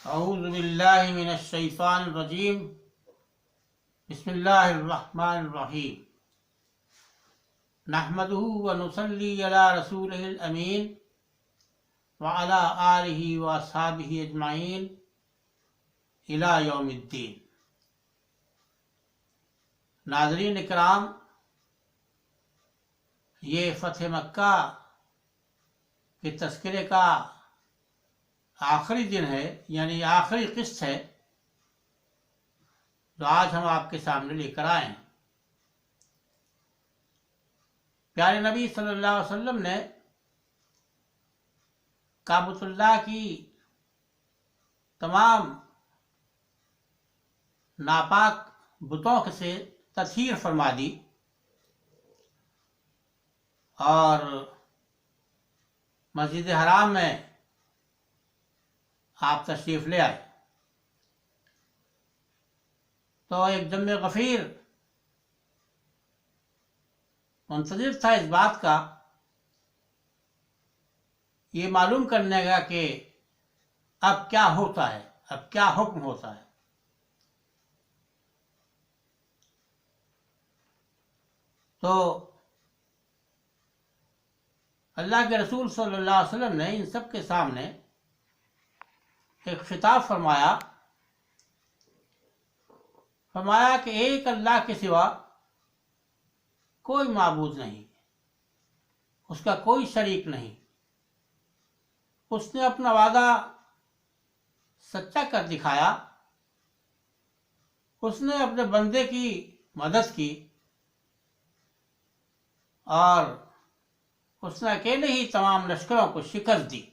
اعوذ باللہ من الشیطان الرجیم بسم اللہ الرحمن الرحیم نحمدہ ونصلی علی رسولہ الامین وعلی آلہ واصحابہ اجمعین الی یوم الدین۔ ناظرین اکرام، یہ فتح مکہ کے تذکرے کا آخری دن ہے، یعنی آخری قسط ہے جو آج ہم آپ کے سامنے لے کر آئے ہیں۔ پیارے نبی صلی اللہ علیہ وسلم نے کعبۃ اللہ کی تمام ناپاک بتوں سے تطہیر فرما دی اور مسجد حرام میں آپ تشریف لے آئے تو ایک دم غفیر منتظر تھا اس بات کا، یہ معلوم کرنے کا کہ اب کیا ہوتا ہے، اب کیا حکم ہوتا ہے۔ تو اللہ کے رسول صلی اللہ علیہ وسلم نے ان سب کے سامنے ایک خطاب فرمایا کہ ایک اللہ کے سوا کوئی معبود نہیں، اس کا کوئی شریک نہیں۔ اس نے اپنا وعدہ سچا کر دکھایا، اس نے اپنے بندے کی مدد کی اور اس نے اکیلے ہی تمام لشکروں کو شکست دی۔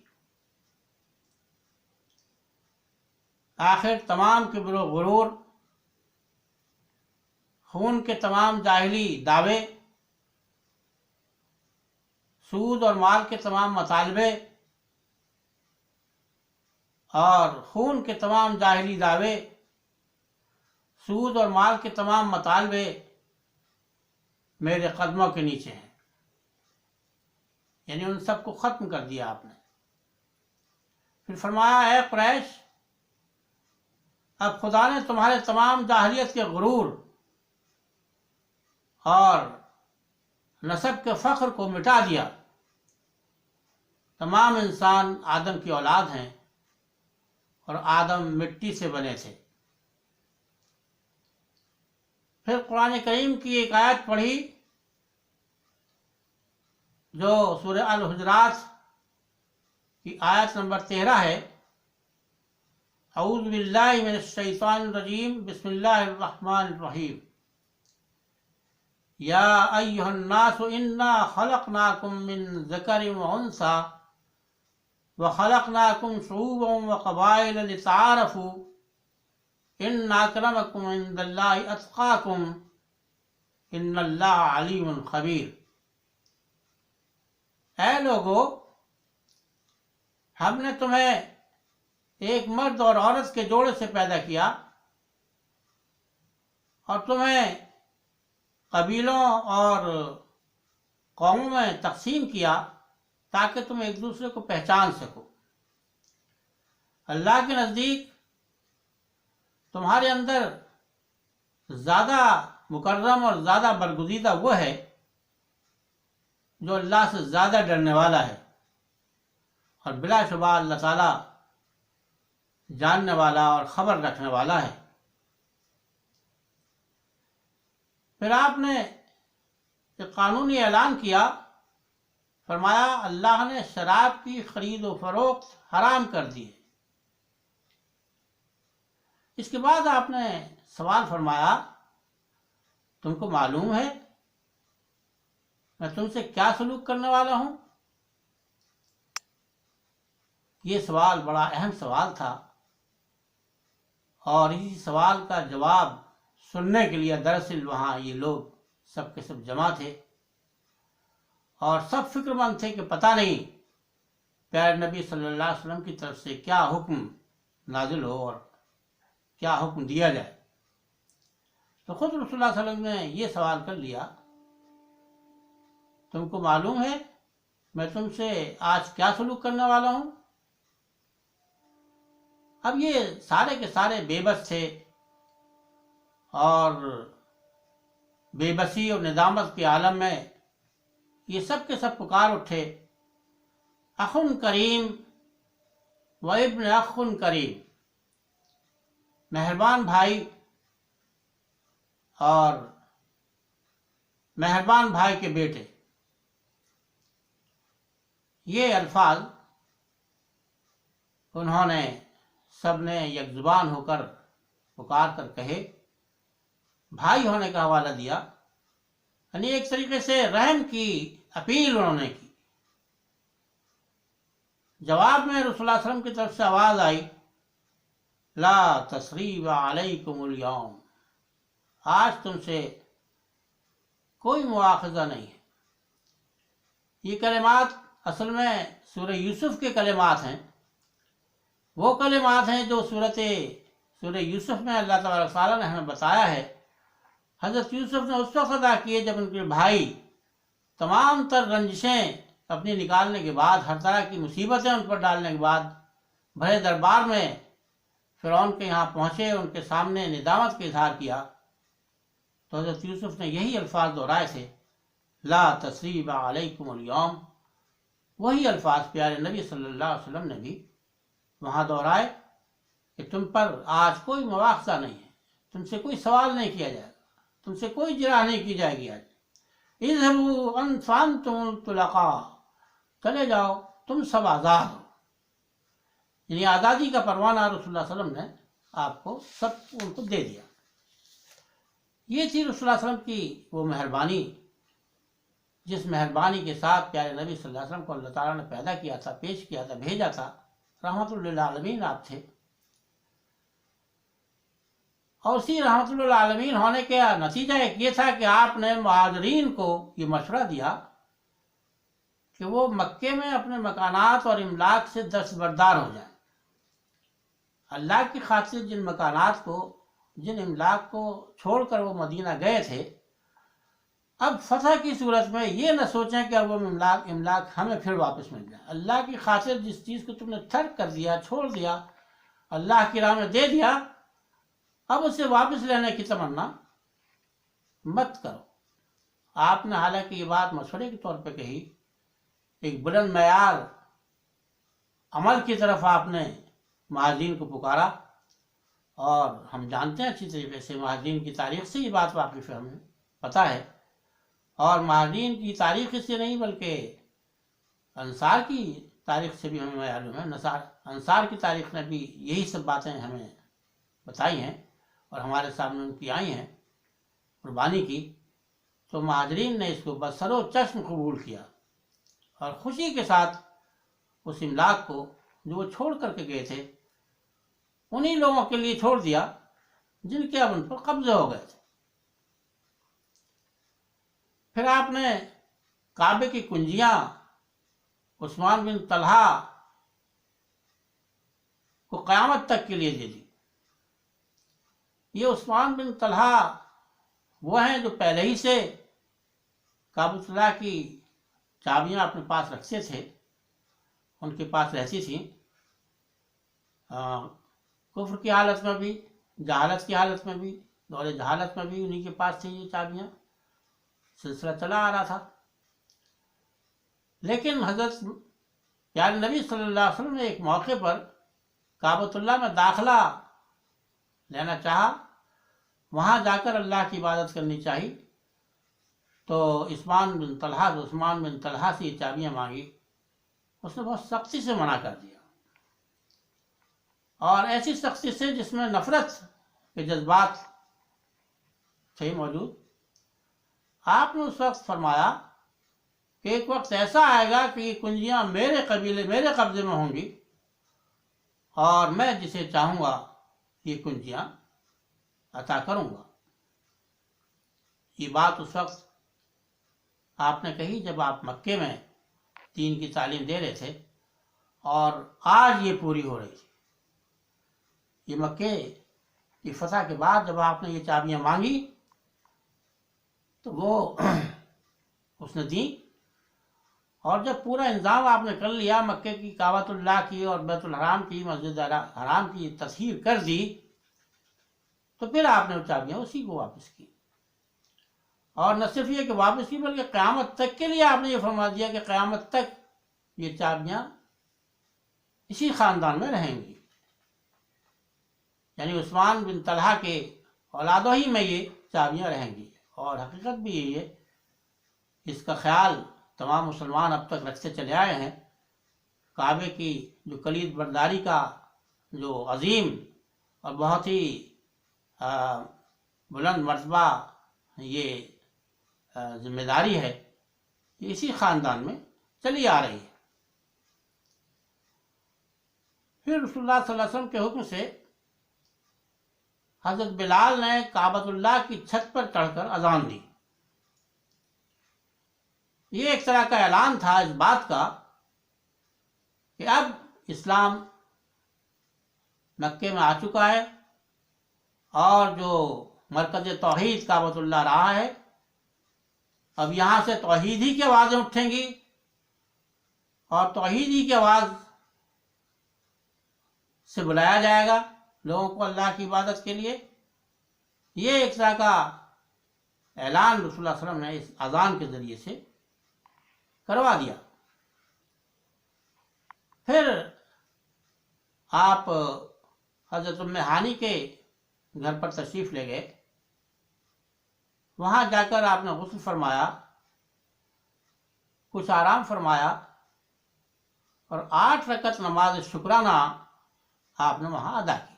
آخر تمام کبر و غرور، خون کے تمام جاہلی دعوے، سود اور مال کے تمام مطالبے اور خون کے تمام جاہلی دعوے، سود اور مال کے تمام مطالبے میرے قدموں کے نیچے ہیں، یعنی ان سب کو ختم کر دیا آپ نے۔ پھر فرمایا، اے قریش، اب خدا نے تمہارے تمام جاہلیت کے غرور اور نسب کے فخر کو مٹا دیا۔ تمام انسان آدم کی اولاد ہیں اور آدم مٹی سے بنے تھے۔ پھر قرآن کریم کی ایک آیت پڑھی جو سورہ الحجرات کی آیت نمبر 13 ہے۔ اعوذ باللہ من الشیطان الرجیم بسم اللہ الرحمن الرحیم یا ایہا الناس انا خلقناکم من ذکر وانثی وخلقناکم شعوبا وقبائل لتعارفوا ان اکرمکم عند اللہ اتقاکم ان اللہ علیم خبیر۔ اے لوگو، ہم نے تمہیں ایک مرد اور عورت کے جوڑے سے پیدا کیا اور تمہیں قبیلوں اور قوموں میں تقسیم کیا تاکہ تم ایک دوسرے کو پہچان سکو۔ اللہ کے نزدیک تمہارے اندر زیادہ مکرم اور زیادہ برگزیدہ وہ ہے جو اللہ سے زیادہ ڈرنے والا ہے، اور بلا شبہ اللہ تعالیٰ جاننے والا اور خبر رکھنے والا ہے۔ پھر آپ نے ایک قانونی اعلان کیا، فرمایا اللہ نے شراب کی خرید و فروخت حرام کر دی ہے۔ اس کے بعد آپ نے سوال فرمایا، تم کو معلوم ہے میں تم سے کیا سلوک کرنے والا ہوں؟ یہ سوال بڑا اہم سوال تھا، اور اسی سوال کا جواب سننے کے لیے دراصل وہاں یہ لوگ سب کے سب جمع تھے، اور سب فکر مند تھے کہ پتہ نہیں پیارے نبی صلی اللہ علیہ وسلم کی طرف سے کیا حکم نازل ہو اور کیا حکم دیا جائے۔ تو خود رسول اللہ صلی اللہ علیہ وسلم نے یہ سوال کر لیا، تم کو معلوم ہے میں تم سے آج کیا سلوک کرنے والا ہوں؟ اب یہ سارے کے سارے بے بس تھے اور بے بسی اور ندامت کے عالم میں یہ سب کے سب پکار اٹھے، اخن کریم و ابن اخن کریم، مہربان بھائی اور مہربان بھائی کے بیٹے۔ یہ الفاظ انہوں نے سب نے یک زبان ہو کر پکار کر کہے، بھائی ہونے کا حوالہ دیا، یعنی ایک طریقے سے رحم کی اپیل انہوں نے کی۔ جواب میں رسول اللہ صلی اللہ علیہ وسلم کی طرف سے آواز آئی، لا تثریب علیکم اليوم، آج تم سے کوئی مواخذہ نہیں ہے۔ یہ کلمات اصل میں سورہ یوسف کے کلمات ہیں، وہ کلمات ہیں جو سورہ یوسف میں اللہ تبارک تعالیٰ نے ہمیں بتایا ہے۔ حضرت یوسف نے اس وقت ادا کیے جب ان کے بھائی تمام تر رنجشیں اپنی نکالنے کے بعد، ہر طرح کی مصیبتیں ان پر ڈالنے کے بعد بڑے دربار میں فرعون کے یہاں پہنچے، ان کے سامنے ندامت کا اظہار کیا، تو حضرت یوسف نے یہی الفاظ دہرائے تھے، لا تثریب علیکم اليوم۔ وہی الفاظ پیارے نبی صلی اللہ علیہ وسلم نے بھی وہاں دہرائے کہ تم پر آج کوئی مواخذہ نہیں ہے، تم سے کوئی سوال نہیں کیا جائے گا، تم سے کوئی جرح نہیں کی جائے گی۔ آج اذهبوا انتم الطلقاء، چلے جاؤ تم سب آزاد ہو، یعنی آزادی کا پروانہ رسول اللہ صلی اللہ علیہ وسلم نے آپ کو سب ان کو دے دیا۔ یہ تھی رسول اللہ صلی اللہ علیہ وسلم کی وہ مہربانی، جس مہربانی کے ساتھ پیارے نبی صلی اللہ علیہ وسلم کو اللہ تعالیٰ نے پیدا کیا تھا، پیش کیا تھا، بھیجا تھا۔ رحمت للعالمین آپ تھے، اور اسی رحمت للعالمین ہونے کا نتیجہ ایک یہ تھا کہ آپ نے مہاجرین کو یہ مشورہ دیا کہ وہ مکے میں اپنے مکانات اور املاک سے دستبردار ہو جائیں۔ اللہ کی خاطر جن مکانات کو، جن املاک کو چھوڑ کر وہ مدینہ گئے تھے، اب فتح کی صورت میں یہ نہ سوچیں کہ اب وہ املاک ہمیں پھر واپس مل جائیں۔ اللہ کی خاطر جس چیز کو تم نے ترک کر دیا، چھوڑ دیا، اللہ کی راہ میں دے دیا، اب اسے واپس لینے کی تمنا مت کرو۔ آپ نے حالانکہ یہ بات مشورے کے طور پہ کہی، ایک بلند معیار عمل کی طرف آپ نے مہاجرین کو پکارا، اور ہم جانتے ہیں اچھی طریقے سے مہاجرین کی تاریخ سے یہ بات واقف ہے، ہمیں پتہ ہے، اور مہاجرین کی تاریخ سے نہیں بلکہ انصار کی تاریخ سے بھی ہمیں معلوم ہے۔ انصار کی تاریخ نے بھی یہی سب باتیں ہمیں بتائی ہیں اور ہمارے سامنے ان کی آئی ہیں قربانی کی۔ تو مہاجرین نے اس کو بسر و چشم قبول کیا اور خوشی کے ساتھ اس املاک کو جو وہ چھوڑ کر کے گئے تھے انہی لوگوں کے لیے چھوڑ دیا جن کے اب ان پر قبضے ہو گئے تھے۔ پھر آپ نے کعبے کی کنجیاں عثمان بن طلحہ کو قیامت تک کے لیے دے دی۔ یہ عثمان بن طلحہ وہ ہیں جو پہلے ہی سے کعبۃ اللہ کی چابیاں اپنے پاس رکھتے تھے، ان کے پاس رہتی تھیں، کفر کی حالت میں بھی، جہالت کی حالت میں بھی، دور جہالت میں بھی انہی کے پاس تھیں یہ چابیاں، سلسلہ چلا آ رہا تھا۔ لیکن حضرت پیارے نبی صلی اللہ علیہ وسلم نے ایک موقع پر کعبۃ اللہ میں داخلہ لینا چاہا، وہاں جا کر اللہ کی عبادت کرنی چاہی، تو عثمان بن طلحہ سے یہ چابیاں مانگی، اس نے بہت سختی سے منع کر دیا، اور ایسی سختی سے جس میں نفرت کے جذبات تھے موجود۔ آپ نے اس وقت فرمایا کہ ایک وقت ایسا آئے گا کہ یہ کنجیاں میرے قبضے میں ہوں گی، اور میں جسے چاہوں گا یہ کنجیاں عطا کروں گا۔ یہ بات اس وقت آپ نے کہی جب آپ مکے میں دین کی تعلیم دے رہے تھے، اور آج یہ پوری ہو رہی تھی۔ یہ مکے کی فتح کے بعد جب آپ نے یہ چابیاں مانگی تو وہ اس نے دیں، اور جب پورا انتظام آپ نے کر لیا، مکے کی کعبۃ اللہ کی اور بیت الحرام کی، مسجد حرام کی تطہیر کر دی، تو پھر آپ نے وہ چابیاں اسی کو واپس کی. اور نہ صرف یہ کہ واپس کی، بلکہ قیامت تک کے لیے آپ نے یہ فرما دیا کہ قیامت تک یہ چابیاں اسی خاندان میں رہیں گی. یعنی عثمان بن طلحہ کے اولادوں ہی میں یہ چابیاں رہیں گی. اور حقیقت بھی یہی ہے، اس کا خیال تمام مسلمان اب تک رکھتے چلے آئے ہیں. کعبے کی جو کلید برداری کا جو عظیم اور بہت ہی بلند مرتبہ یہ ذمہ داری ہے، یہ اسی خاندان میں چلی آ رہی ہے. پھر رسول اللہ صلی اللہ علیہ وسلم کے حکم سے حضرت بلال نے کعبۃ اللہ کی چھت پر چڑھ کر اذان دی. یہ ایک طرح کا اعلان تھا اس بات کا کہ اب اسلام مکے میں آ چکا ہے، اور جو مرکز توحید کعبۃ اللہ رہا ہے، اب یہاں سے توحید ہی کی آوازیں اٹھیں گی، اور توحید ہی کی آواز سے بلایا جائے گا لوگوں کو اللہ کی عبادت کے لیے. یہ ایک طرح کا اعلان رسول اللہ صلی اللہ علیہ وسلم نے اس اذان کے ذریعے سے کروا دیا. پھر آپ حضرت ام ہانی کے گھر پر تشریف لے گئے. وہاں جا کر آپ نے غسل فرمایا، کچھ آرام فرمایا، اور 8 رکعت نماز شکرانہ آپ نے وہاں ادا کی.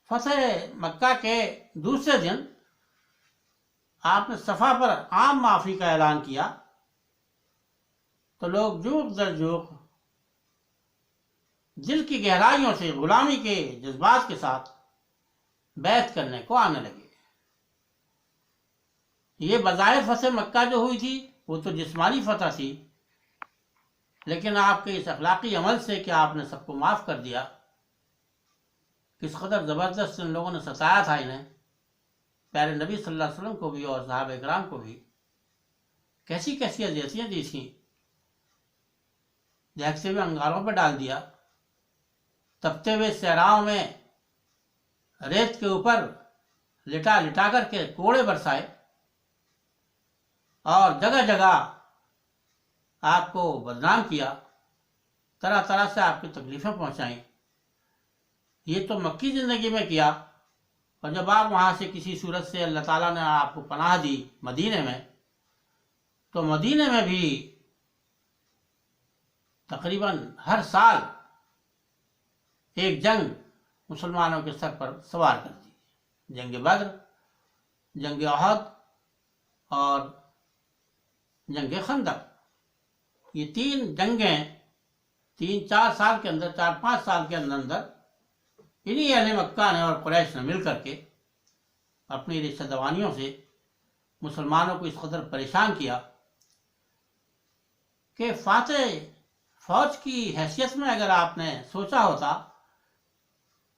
فتح مکہ کے دوسرے دن آپ نے صفا پر عام معافی کا اعلان کیا، تو لوگ جوق در جوق دل کی گہرائیوں سے غلامی کے جذبات کے ساتھ بیعت کرنے کو آنے لگے. یہ بظاہر فتح مکہ جو ہوئی تھی وہ تو جسمانی فتح تھی، لیکن آپ کے اس اخلاقی عمل سے کہ آپ نے سب کو معاف کر دیا، کس قدر زبردست ان لوگوں نے ستایا تھا انہیں، پیارے نبی صلی اللہ علیہ وسلم کو بھی اور صحابہ کرام کو بھی کیسی کیسی اذیتیں دی تھیں. دہکتے ہوئے انگاروں پہ ڈال دیا، تپتے ہوئے صحراؤں میں ریت کے اوپر لٹا لٹا کر کے کوڑے برسائے، اور جگہ جگہ آپ کو بدنام کیا، طرح طرح سے آپ کی تکلیفیں پہنچائیں. یہ تو مکی زندگی میں کیا، اور جب آپ وہاں سے کسی صورت سے اللہ تعالیٰ نے آپ کو پناہ دی مدینے میں، تو مدینے میں بھی تقریباً ہر سال ایک جنگ مسلمانوں کے سر پر سوار کر دی. جنگ بدر، جنگ احد اور جنگ خندق. یہ 3 جنگیں 3-4 سال کے اندر، 4-5 سال کے اندر انہی اہل مکہ نے اور قریش نے مل کر کے اپنی رشتہ دوانیوں سے مسلمانوں کو اس قدر پریشان کیا کہ فاتح فوج کی حیثیت میں اگر آپ نے سوچا ہوتا،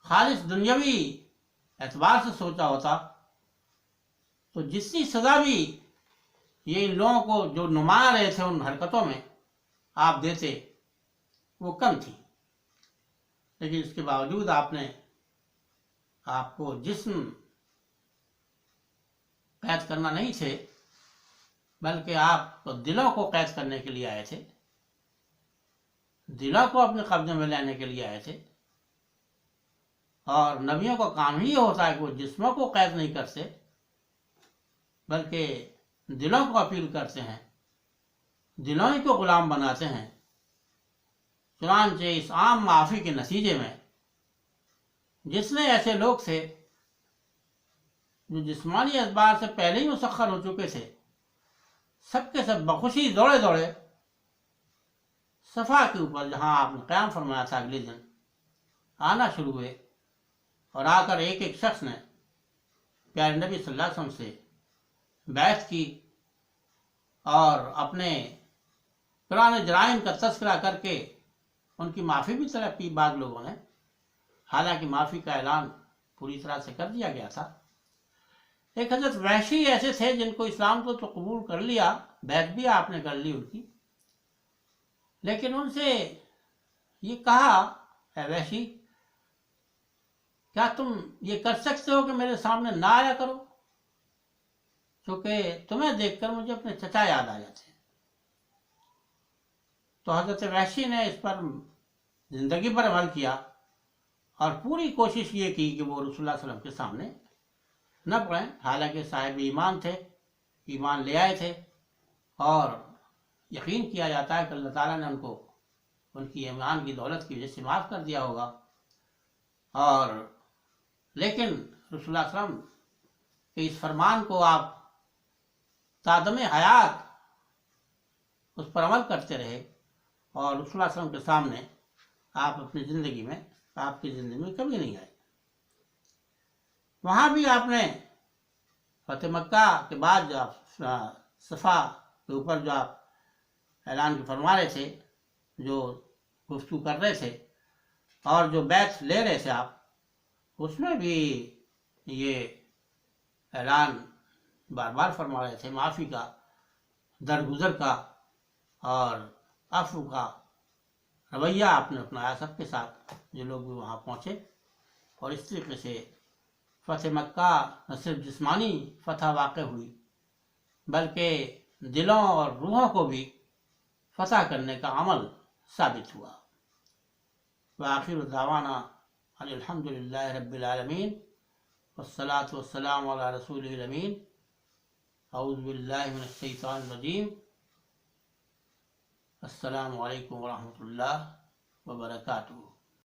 خالص دنیاوی اعتبار سے سوچا ہوتا، تو جتنی سزا بھی یہ ان لوگوں کو جو نما رہے تھے ان حرکتوں میں آپ دیتے، وہ کم تھی. لیکن اس کے باوجود آپ کو جسم قید کرنا نہیں تھے، بلکہ آپ کو دلوں کو قید کرنے کے لیے آئے تھے، دلوں کو اپنے قبضے میں لینے کے لیے آئے تھے. اور نبیوں کا کام ہی ہوتا ہے کہ وہ جسموں کو قید نہیں کرتے، بلکہ دلوں کو اپیل کرتے ہیں، دلوں ہی کو غلام بناتے ہیں. چنانچہ اس عام معافی کے نتیجے میں جتنے ایسے لوگ تھے جو جسمانی اعتبار سے پہلے ہی مسخر ہو چکے تھے، سب کے سب بخوشی دوڑے دوڑے صفا کے اوپر جہاں آپ نے قیام فرمایا تھا اگلے دن آنا شروع ہوئے، اور آ کر ایک ایک شخص نے پیارے نبی صلی اللہ علیہ وسلم سے بیعت کی، اور اپنے پرانے جرائم کا تذکرہ کر کے ان کی معافی بھی طلب کی بعض لوگوں نے، حالانکہ معافی کا اعلان پوری طرح سے کر دیا گیا تھا. ایک حضرت وحشی ایسے تھے جن کو اسلام کو تو قبول کر لیا، بیعت بھی آپ نے کر لی ان کی، لیکن ان سے یہ کہا، اے وحشی کیا تم یہ کر سکتے ہو کہ میرے سامنے نہ آیا کرو، کیونکہ تمہیں دیکھ کر مجھے اپنے چچا یاد آ جاتے ہیں۔ تو حضرت وحشی نے اس پر زندگی پر عمل کیا اور پوری کوشش یہ کی کہ وہ رسول اللہ صلی اللہ علیہ وسلم کے سامنے نہ پڑھیں، حالانکہ صاحب ایمان تھے، ایمان لے آئے تھے، اور یقین کیا جاتا ہے کہ اللہ تعالیٰ نے ان کو ان کی ایمان کی دولت کی وجہ سے معاف کر دیا ہوگا۔ اور لیکن رسول اللہ صلی اللہ علیہ وسلم کے اس فرمان کو آپ تادم حیات اس پر عمل کرتے رہے، اور رسول اللہ صلی اللہ علیہ وسلم کے سامنے آپ اپنی زندگی میں، آپ کی زندگی میں کبھی نہیں آئے۔ وہاں بھی آپ نے فتح مکہ کے بعد جو آپ صفا کے اوپر جو آپ اعلان فرما رہے تھے، جو گفتگو کر رہے تھے اور جو بیعت لے رہے تھے آپ، اس میں بھی یہ اعلان بار بار فرما رہے تھے معافی کا، درگزر کا اور عفو کا رویہ آپ نے اپنایا سب کے ساتھ جو لوگ بھی وہاں پہنچے، اور اس طریقے سے فتح مکہ نہ صرف جسمانی فتح واقع ہوئی بلکہ دلوں اور روحوں کو بھی فتح کرنے کا عمل ثابت ہوا۔ وآخر دعوانا ان الحمد للہ رب العالمین، والصلاة والسلام علی رسولہ الامین۔ اعوذ باللہ من الشیطان الرجیم۔ السلام علیکم ورحمۃ اللہ وبرکاتہ۔